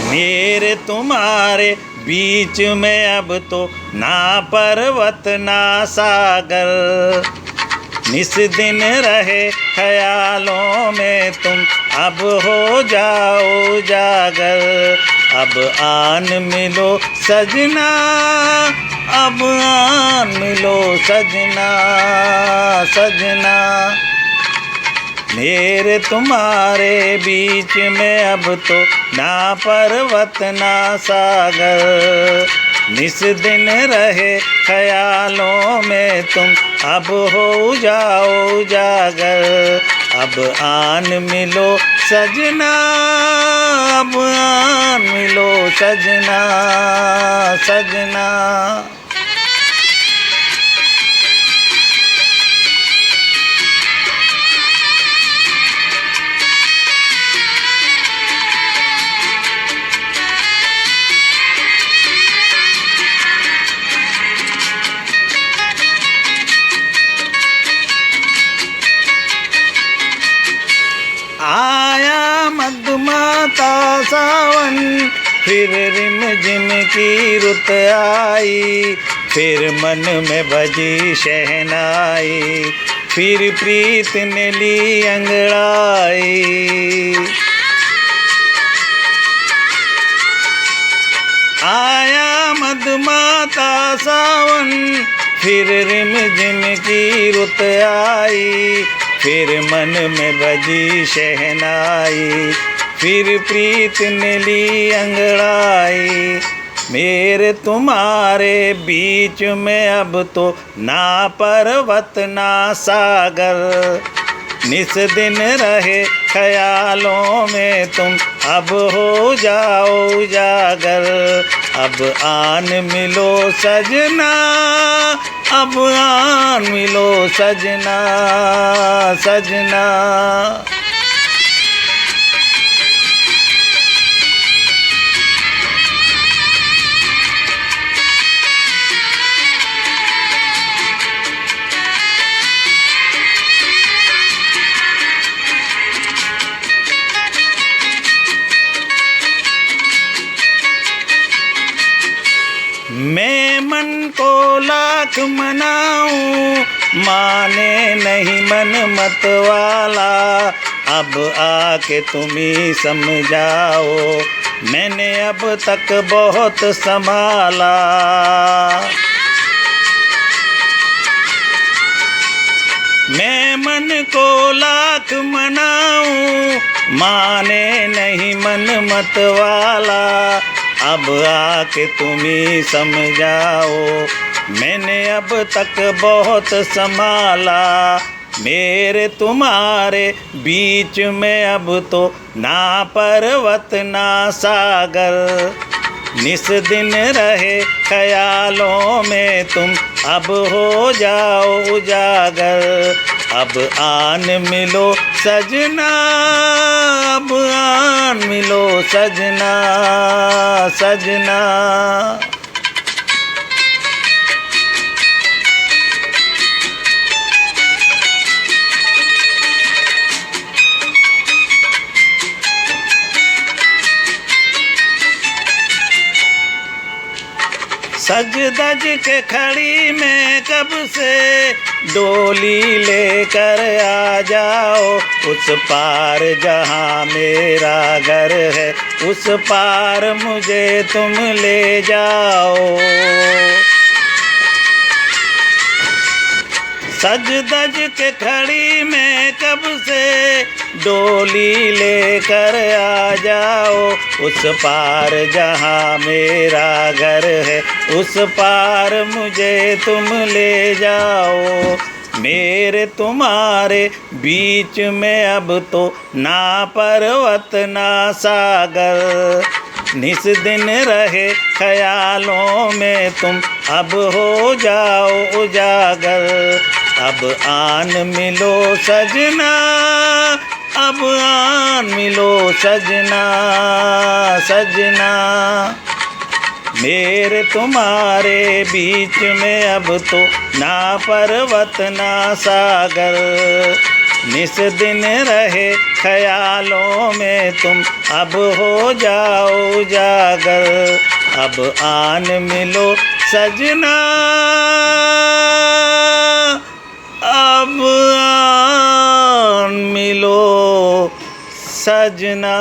मेरे तुम्हारे बीच में अब तो ना पर्वत ना सागर, निस दिन रहे ख्यालों में तुम अब हो जाओ जागर। अब आन मिलो सजना, अब आन मिलो सजना सजना। मेरे तुम्हारे बीच में अब तो ना पर्वत ना सागर, निस दिन रहे ख्यालों में तुम अब हो जाओ जागर। अब आन मिलो सजना, अब आन मिलो सजना सजना। आया मधुमाता सावन, फिर रिमझिम की रुत आई, फिर मन में बजी शहनाई, फिर प्रीत ने ली अंगड़ाई। आया मधुमाता सावन, फिर रिमझिम की रुत आई, फिर मन में बजी शहनाई, फिर प्रीत ने ली अंगड़ाई। मेरे तुम्हारे बीच में अब तो ना पर्वत ना सागर, निस दिन रहे ख्यालों में तुम अब हो जाओ जागर। अब आन मिलो सजना, अब आन मिलो सजना सजना। मैं मन को लाख मनाऊं, माने नहीं मन मत वाला। अब आके तुम ही समझाओ, मैंने अब तक बहुत संभाला। मैं मन को लाख मनाऊं, माने नहीं मन मत वाला। अब आके तुम ही समझाओ, मैंने अब तक बहुत संभाला। मेरे तुम्हारे बीच में अब तो ना पर्वत ना सागर, निस दिन रहे ख्यालों में तुम अब हो जाओ उजागर। अब आन मिलो सजना, अब आन मिलो सजना सजना। सज धज के खड़ी मैं कब से, डोली लेकर आ जाओ। उस पार जहाँ मेरा घर है, उस पार मुझे तुम ले जाओ। सज धज के खड़ी मैं कब से, डोली लेकर आ जाओ। उस पार जहाँ मेरा घर है, उस पार मुझे तुम ले जाओ। मेरे तुम्हारे बीच में अब तो ना पर्वत ना सागर, निस दिन रहे ख्यालों में तुम अब हो जाओ उजागर। अब आन मिलो सजना, अब आन मिलो सजना सजना। मेरे तुम्हारे बीच में अब तो ना पर्वत ना सागर, निस दिन रहे ख्यालों में तुम, अब हो जाओ जागर, अब आन मिलो सजना, अब आन मिलो सजना।